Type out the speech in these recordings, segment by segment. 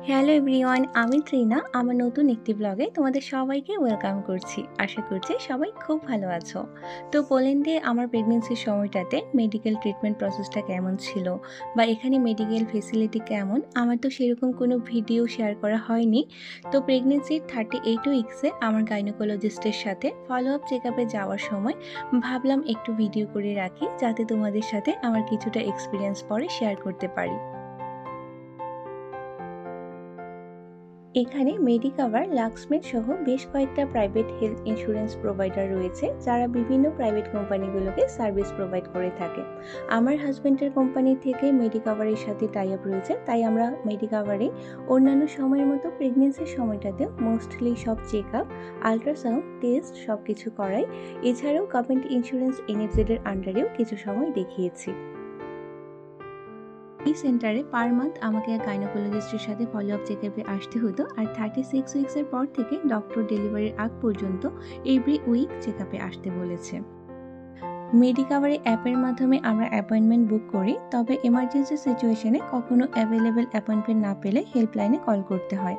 Hello everyone, আমি ত্রিনা। আমার নতুন একটি ব্লগে তোমাদের সবাইকে ওয়েলকাম করছি। আশা করছি সবাই খুব ভালো আছো। তো পোল্যান্ডে আমার প্রেগনেন্সির সময়টাতে মেডিকেল ট্রিটমেন্ট প্রসেসটা কেমন ছিল বা এখানে মেডিকেল ফেসিলিটি কেমন, আমার তো সেরকম কোনো ভিডিও শেয়ার করা হয়নি। তো প্রেগনেন্সির 38 উইক্সে আমার গাইনোকোলজিস্টের সাথে ফলো আপ চেক আপে যাওয়ার সময় ভাবলাম একটু ভিডিও করে রাখি, যাতে তোমাদের সাথে আমার কিছুটা এক্সপিরিয়েন্স পরে শেয়ার করতে পারি। এখানে মেডিকাভার, লাক্সমেড সহ বেশ কয়েকটা প্রাইভেট হেলথ ইন্স্যুরেন্স প্রোভাইডার রয়েছে, যারা বিভিন্ন প্রাইভেট কোম্পানিগুলোকে সার্ভিস প্রোভাইড করে থাকে। আমার হাজব্যান্ডের কোম্পানি থেকে মেডিকাভারের সাথে টাই আপ রয়েছে, তাই আমরা মেডিকাভারে অন্যান্য সময়ের মতো প্রেগনেন্সির সময়টাতেও মোস্টলি সব চেক আপ, আলট্রাসাউন্ড, টেস্ট সব কিছু করাই। এছাড়াও গভর্নমেন্ট ইন্স্যুরেন্স এনএফজেডের আন্ডারেও কিছু সময় দেখিয়েছি। এই সেন্টারে পার মান্থ আমাকে এক গাইনোকোলজিস্টের সাথে ফলো আপ চেক আপে আসতে হতো, আর 36 উইক্সের পর থেকে ডক্টর ডেলিভারির আগ পর্যন্ত এভরি উইক চেক আপে আসতে বলেছে। মেডিকাভারে অ্যাপের মাধ্যমে আমরা অ্যাপয়েন্টমেন্ট বুক করি, তবে এমার্জেন্সি সিচুয়েশনে কখনো অ্যাভেলেবেল অ্যাপয়েন্টমেন্ট না পেলে হেল্পলাইনে কল করতে হয়।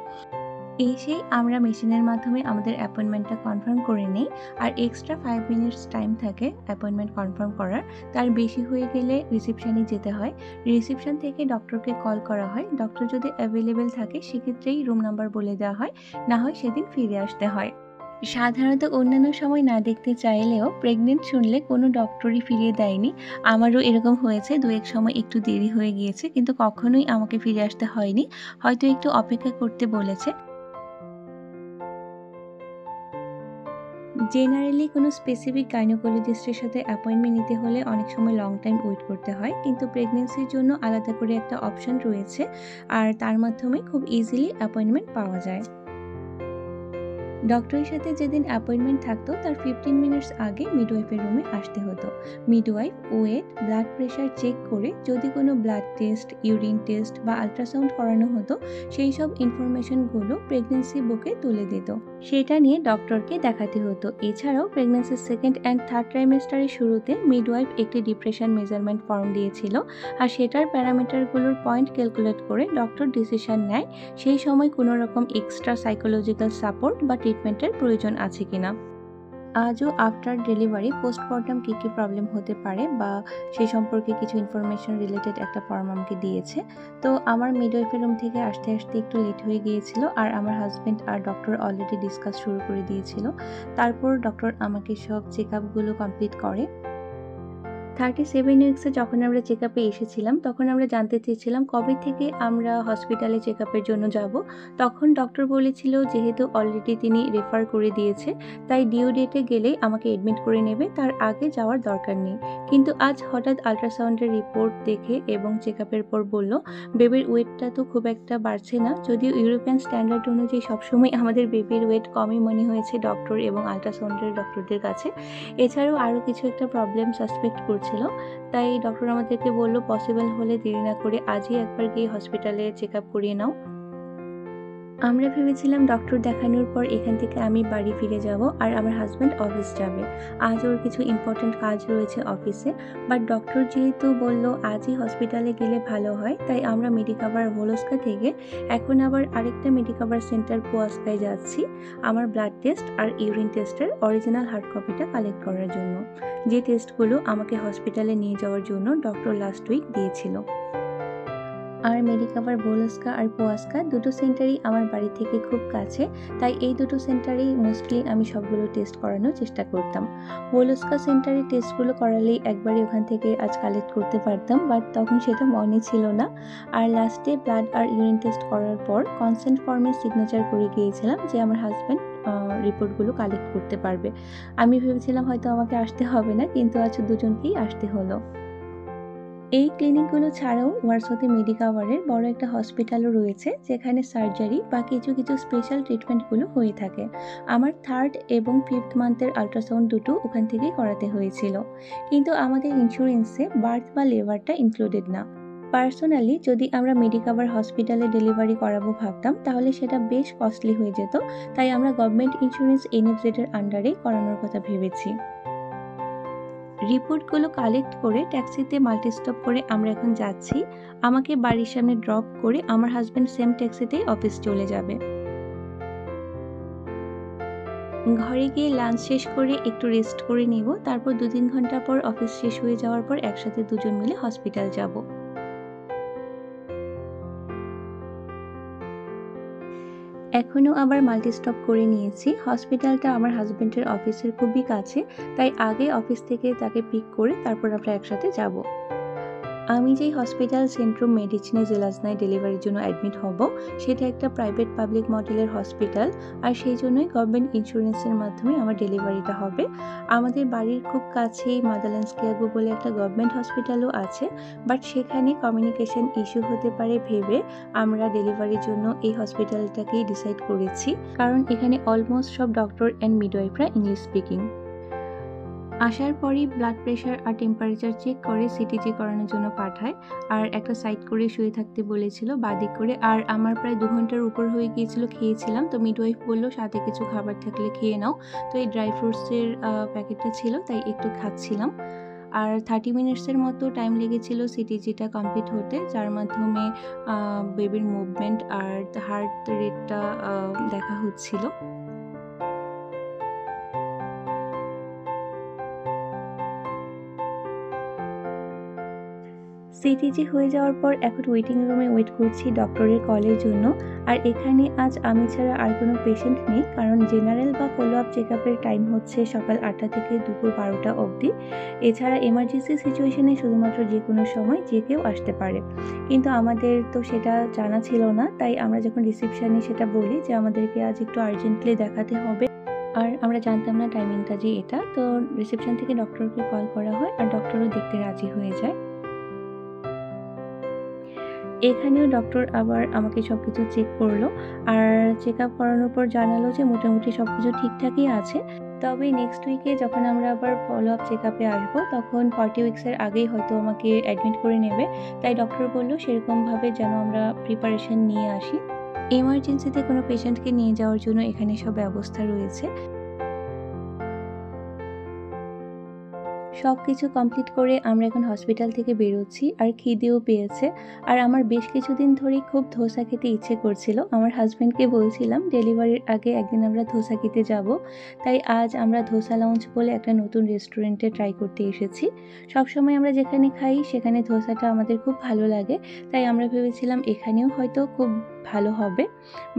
এসেই আমরা মেশিনের মাধ্যমে আমাদের অ্যাপয়েন্টমেন্টটা কনফার্ম করে নিই, আর এক্সট্রা 5 মিনিটস টাইম থাকে অ্যাপয়েন্টমেন্ট কনফার্ম করার। তার বেশি হয়ে গেলে রিসেপশনে যেতে হয়। রিসেপশন থেকে ডক্টরকে কল করা হয়। ডক্টর যদি অ্যাভেলেবেল থাকে সেক্ষেত্রেই রুম নাম্বার বলে দেওয়া হয়, না হয় সেদিন ফিরে আসতে হয়। সাধারণত অন্যান্য সময় না দেখতে চাইলেও প্রেগনেন্ট শুনলে কোনো ডক্টরই ফিরিয়ে দেয়নি। আমারও এরকম হয়েছে, দু এক সময় একটু দেরি হয়ে গিয়েছে, কিন্তু কখনোই আমাকে ফিরে আসতে হয়নি। হয়তো একটু অপেক্ষা করতে বলেছে। জেনারেলি কোনো স্পেসিফিক গাইনোকোলজিস্টের সাথে অ্যাপয়েন্টমেন্ট নিতে হলে অনেক সময় লং টাইম ওয়েট করতে হয়, কিন্তু প্রেগনেন্সির জন্য আলাদা করে একটা অপশন রয়েছে, আর তার মাধ্যমে খুব ইজিলি অ্যাপয়েন্টমেন্ট পাওয়া যায়। ডক্টরের সাথে যেদিন অ্যাপয়েন্টমেন্ট থাকতো তার 15 মিনিটস আগে মিডওয়াইফের রুমে আসতে হতো। Midwife weight, blood pressure check করে যদি কোনো ব্লাড টেস্ট, ইউরিন টেস্ট বা আলট্রাসাউন্ড করানো হতো, সেই সব ইনফরমেশনগুলো প্রেগনেন্সি বুকে তুলে দিত। সেটা নিয়ে ডক্টরকে দেখাতে হতো। এছাড়াও প্রেগনেন্সির সেকেন্ড অ্যান্ড থার্ড ট্রাইমেস্টারের শুরুতে মিডওয়াইফ একটি ডিপ্রেশন মেজারমেন্ট ফর্ম দিয়েছিল, আর সেটার প্যারামিটারগুলোর পয়েন্ট ক্যালকুলেট করে ডক্টর ডিসিশন নেয় সেই সময় কোনো রকম এক্সট্রা সাইকোলজিক্যাল সাপোর্ট বা ট্রিটমেন্টের প্রয়োজন আছে কিনা। আজও আফটার ডেলিভারি পোস্টমর্টম কী কী প্রবলেম হতে পারে বা সেই সম্পর্কে কিছু ইনফরমেশন রিলেটেড একটা ফর্ম আমাকে দিয়েছে। তো আমার মিডওয়াইফের রুম থেকে আসতে আসতে একটু লেট হয়ে গিয়েছিল, আর আমার হাজব্যান্ড আর ডক্টর অলরেডি ডিসকাস শুরু করে দিয়েছিল। তারপর ডক্টর আমাকে সব চেক আপগুলো কমপ্লিট করে। 37 উইক্সে যখন আমরা চেক আপে এসেছিলাম, তখন আমরা জানতে চেয়েছিলাম কবে থেকে আমরা হসপিটালে চেক আপের জন্য যাব। তখন ডক্টর বলেছিল যেহেতু অলরেডি তিনি রেফার করে দিয়েছে, তাই ডিউ ডেটে গেলেই আমাকে এডমিট করে নেবে, তার আগে যাওয়ার দরকার নেই। কিন্তু আজ হঠাৎ আল্ট্রাসাউন্ডের রিপোর্ট দেখে এবং চেক আপের পর বলল বেবির ওয়েটটা তো খুব একটা বাড়ছে না, যদিও ইউরোপিয়ান স্ট্যান্ডার্ড অনুযায়ী সবসময় আমাদের বেবির ওয়েট কমই মনে হয়েছে ডক্টর এবং আল্ট্রাসাউন্ডের ডক্টরদের কাছে। এছাড়াও আরও কিছু একটা প্রবলেম সাসপেক্ট করছিল, তাই ডক্টর আমাদেরকে বলল পসিবল হলে দেরি না করে আজই একবার গিয়ে হসপিটালে চেক আপ করিয়ে নাও। আমরা ভেবেছিলাম ডক্টর দেখানোর পর এখান থেকে আমি বাড়ি ফিরে যাব, আর আমার হাজব্যান্ড অফিস যাবে। আজ ওর কিছু ইম্পর্টেন্ট কাজ রয়েছে অফিসে, বাট ডক্টর যেহেতু বলল আজই হসপিটালে গেলে ভালো হয়, তাই আমরা মেডিকাভার ভোলস্কা থেকে এখন আবার আরেকটা মেডিকাভার সেন্টার পোয়াস্কায় যাচ্ছি আমার ব্লাড টেস্ট আর ইউরিন টেস্টের অরিজিনাল হার্ড কপিটা কালেক্ট করার জন্য, যে টেস্টগুলো আমাকে হসপিটালে নিয়ে যাওয়ার জন্য ডক্টর লাস্ট উইক দিয়েছিল। আর মেডিকাভার ভোলস্কা আর পোয়াস্কা দুটো সেন্টারই আমার বাড়ি থেকে খুব কাছে, তাই এই দুটো সেন্টারেই মোস্টলি আমি সবগুলো টেস্ট করানোর চেষ্টা করতাম। ভোলস্কা সেন্টারে টেস্টগুলো করালেই একবারই ওখান থেকে আজ কালেক্ট করতে পারতাম, বাট তখন সেটা মনে ছিল না। আর লাস্টে ব্লাড আর ইউরিন টেস্ট করার পর কনসেন্ট ফর্মে সিগনেচার করে গিয়েছিলাম যে আমার হাজব্যান্ড রিপোর্টগুলো কালেক্ট করতে পারবে। আমি ভেবেছিলাম হয়তো আমাকে আসতে হবে না, কিন্তু আজ দুজনকেই আসতে হলো। এই ক্লিনিকগুলো ছাড়াও ওয়ারসোতে মেডিকাভারের বড় একটা হসপিটালও রয়েছে, যেখানে সার্জারি বা কিছু কিছু স্পেশাল ট্রিটমেন্টগুলো হয়ে থাকে। আমার 3rd এবং 5th মান্থের আল্ট্রাসাউন্ড দুটো ওখান থেকেই করাতে হয়েছিল, কিন্তু আমাদের ইন্স্যুরেন্সে বার্থ বা লেবারটা ইনক্লুডেড না। পার্সোনালি যদি আমরা মেডিকাভার হসপিটালে ডেলিভারি করাবো ভাবতাম, তাহলে সেটা বেশ কস্টলি হয়ে যেত, তাই আমরা গভর্নমেন্ট ইন্স্যুরেন্স এনএফজেড এর আন্ডারেই করানোর কথা ভেবেছি। রিপোর্টগুলো কালেক্ট করে ট্যাক্সিতে মাল্টি স্টপ করে আমরা এখন যাচ্ছি। আমাকে বাড়ির সামনে ড্রপ করে আমার হাজব্যান্ড সেম ট্যাক্সিতেই অফিস চলে যাবে। ঘরে গিয়ে লাঞ্চ শেষ করে একটু রেস্ট করে নিব, তারপর 2-3 ঘন্টা পর অফিস শেষ হয়ে যাওয়ার পর একসাথে দুজন মিলে হসপিটাল যাব। এখনও আবার মাল্টি স্টপ করে নিয়েছি। হসপিটালটা আমার হাজব্যান্ডের অফিসের খুবই কাছে, তাই আগে অফিস থেকে তাকে পিক করে তারপর আমরা একসাথে যাব। আমি যেই হসপিটাল সেন্ট্রুম মেডিচিনে জেলাজনায় ডেলিভারির জন্য অ্যাডমিট হব, সেটা একটা প্রাইভেট পাবলিক মডেলের হসপিটাল, আর সেই জন্যই গভর্নমেন্ট ইন্স্যুরেন্সের মাধ্যমে আমার ডেলিভারিটা হবে। আমাদের বাড়ির খুব কাছেই মাদারল্যান্ড স্কিয়াগো বলে একটা গভর্নমেন্ট হসপিটালও আছে, বাট সেখানে কমিউনিকেশন ইস্যু হতে পারে ভেবে আমরা ডেলিভারির জন্য এই হসপিটালটাকেই ডিসাইড করেছি, কারণ এখানে অলমোস্ট সব ডক্টর অ্যান্ড মিডওয়াইফরা ইংলিশ স্পিকিং। আসার পরই ব্লাড প্রেশার আর টেম্পারেচার চেক করে সিটিজি করানোর জন্য পাঠায়, আর একটা সাইড করে শুয়ে থাকতে বলেছিল বাদিক করে। আর আমার প্রায় 2 ঘন্টার উপর হয়ে গিয়েছিল, খেয়েছিলাম। তো মিডওয়াইফ বললো সাথে কিছু খাবার থাকলে খেয়ে নাও। তো এই ড্রাই ফ্রুটসের প্যাকেটটা ছিল, তাই একটু খাচ্ছিলাম। আর 30 মিনিটসের মতো টাইম লেগেছিল সিটিজিটা কমপ্লিট হতে, যার মাধ্যমে বেবির মুভমেন্ট আর হার্ট রেটটা দেখা হচ্ছিল। সিটিজি হয়ে যাওয়ার পর এখন ওয়েটিং রুমে ওয়েট করছি ডক্টরের কলের জন্য। আর এখানে আজ আমি ছাড়া আর কোনো পেশেন্ট নেই, কারণ জেনারেল বা ফলো আপ চেক আপের টাইম হচ্ছে সকাল 8টা থেকে দুপুর 12টা অবধি। এছাড়া এমার্জেন্সি সিচুয়েশনে শুধুমাত্র যে কোনো সময় যে কেউ আসতে পারে, কিন্তু আমাদের তো সেটা জানা ছিল না। তাই আমরা যখন রিসেপশনে সেটা বলি যে আমাদেরকে আজ একটু আর্জেন্টলি দেখাতে হবে, আর আমরা জানতাম না টাইমিংটা যে এটা। তো রিসেপশন থেকে ডক্টরকে কল করা হয়, আর ডক্টরও দেখতে রাজি হয়ে যায়। এখানেও ডক্টর আবার আমাকে সবকিছু চেক করলো, আর চেক আপ করানোর পর জানালো যে মোটামুটি সবকিছু ঠিকঠাকই আছে। তবে নেক্সট উইকে যখন আমরা আবার ফলো আপ চেক আপে আসবো, তখন 40 উইক্সের আগেই হয়তো আমাকে অ্যাডমিট করে নেবে। তাই ডক্টর বললো সেরকমভাবে যেন আমরা প্রিপারেশন নিয়ে আসি। এমার্জেন্সিতে কোনো পেশেন্টকে নিয়ে যাওয়ার জন্য এখানে সব ব্যবস্থা রয়েছে। সবকিছু কমপ্লিট করে আমরা এখন হসপিটাল থেকে বেরোচ্ছি, আর খিদেও পেয়েছে। আর আমার বেশ কিছুদিন ধরেই খুব ধোসা খেতে ইচ্ছে করছিল। আমার হাজব্যান্ডকে বলছিলাম ডেলিভারির আগে একদিন আমরা ধোসা খেতে যাব। তাই আজ আমরা ধোসা লাউঞ্জ বলে একটা নতুন রেস্টুরেন্টে ট্রাই করতে এসেছি। সবসময় আমরা যেখানে খাই সেখানে ধোসাটা আমাদের খুব ভালো লাগে, তাই আমরা ভেবেছিলাম এখানেও হয়তো খুব ভালো হবে।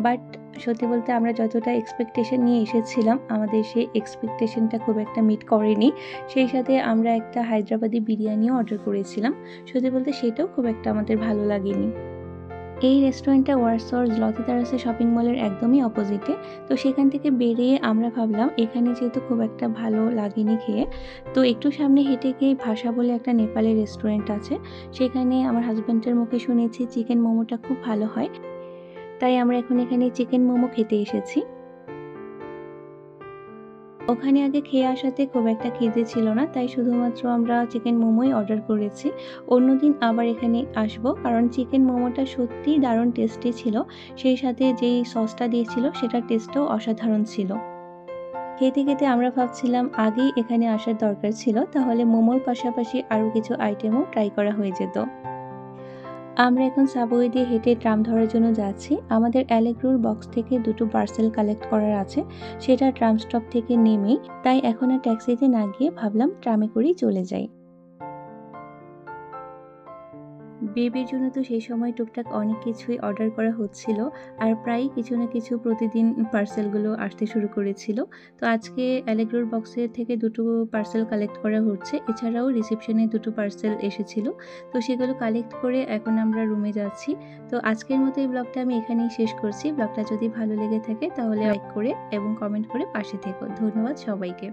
বাট সত্যি বলতে আমরা যতটা এক্সপেকটেশন নিয়ে এসেছিলাম, আমাদের সেই এক্সপেকটেশনটা খুব একটা মিট করেনি। সেই সাথে আমরা একটা হায়দ্রাবাদি বিরিয়ানিও অর্ডার করেছিলাম। সত্যি বলতে সেটাও খুব একটা আমাদের ভালো লাগেনি। এই রেস্টুরেন্টটা ওয়ারসর জ্লতি তারাসে শপিং মলের একদমই অপোজিটে। তো সেখান থেকে বেরিয়ে আমরা ভাবলাম এখানে যেহেতু খুব একটা ভালো লাগেনি খেয়ে, তো একটু সামনে হেঁটে গিয়ে ভাষা বলে একটা নেপালি রেস্টুরেন্ট আছে। সেখানে আমার হাজব্যান্ডের মুখে শুনেছি চিকেন মোমোটা খুব ভালো হয়, তাই আমরা এখন এখানে চিকেন মোমো খেতে এসেছি। ওখানে আগে খেয়ে আসাতে খুব একটা খিদে ছিল না, তাই শুধুমাত্র আমরা চিকেন মোমোই অর্ডার করেছি। অন্যদিন আবার এখানে আসবো, কারণ চিকেন মোমোটা সত্যিই দারুণ টেস্টি ছিল। সেই সাথে যেই সসটা দিয়েছিল সেটার টেস্টও অসাধারণ ছিল। খেতে খেতে আমরা ভাবছিলাম আগেই এখানে আসার দরকার ছিল, তাহলে মোমোর পাশাপাশি আরও কিছু আইটেমও ট্রাই করা হয়ে যেত। আমরা এখন সাবওয়ে দিয়ে হেঁটে ট্রাম ধরার জন্য যাচ্ছি। আমাদের অ্যালেগ্রোর বক্স থেকে দুটো পার্সেল কালেক্ট করার আছে, সেটা ট্রাম স্টপ থেকে নেমেই। তাই এখন আর ট্যাক্সিতে না গিয়ে ভাবলাম ট্রামে করেই চলে যাই। বেবির জন্য তো সেই সময় টুকটাক অনেক কিছুই অর্ডার করা হচ্ছিল, আর প্রায়ই কিছু না কিছু প্রতিদিন পার্সেলগুলো আসতে শুরু করেছিল। তো আজকে অ্যালেগ্রোর বক্সের থেকে দুটো পার্সেল কালেক্ট করা হচ্ছে, এছাড়াও রিসেপশনে দুটো পার্সেল এসেছিল। তো সেগুলো কালেক্ট করে এখন আমরা রুমে যাচ্ছি। তো আজকের মতো এই ব্লগটা আমি এখানেই শেষ করছি। ব্লগটা যদি ভালো লেগে থাকে তাহলে লাইক করে এবং কমেন্ট করে পাশে থেকো। ধন্যবাদ সবাইকে।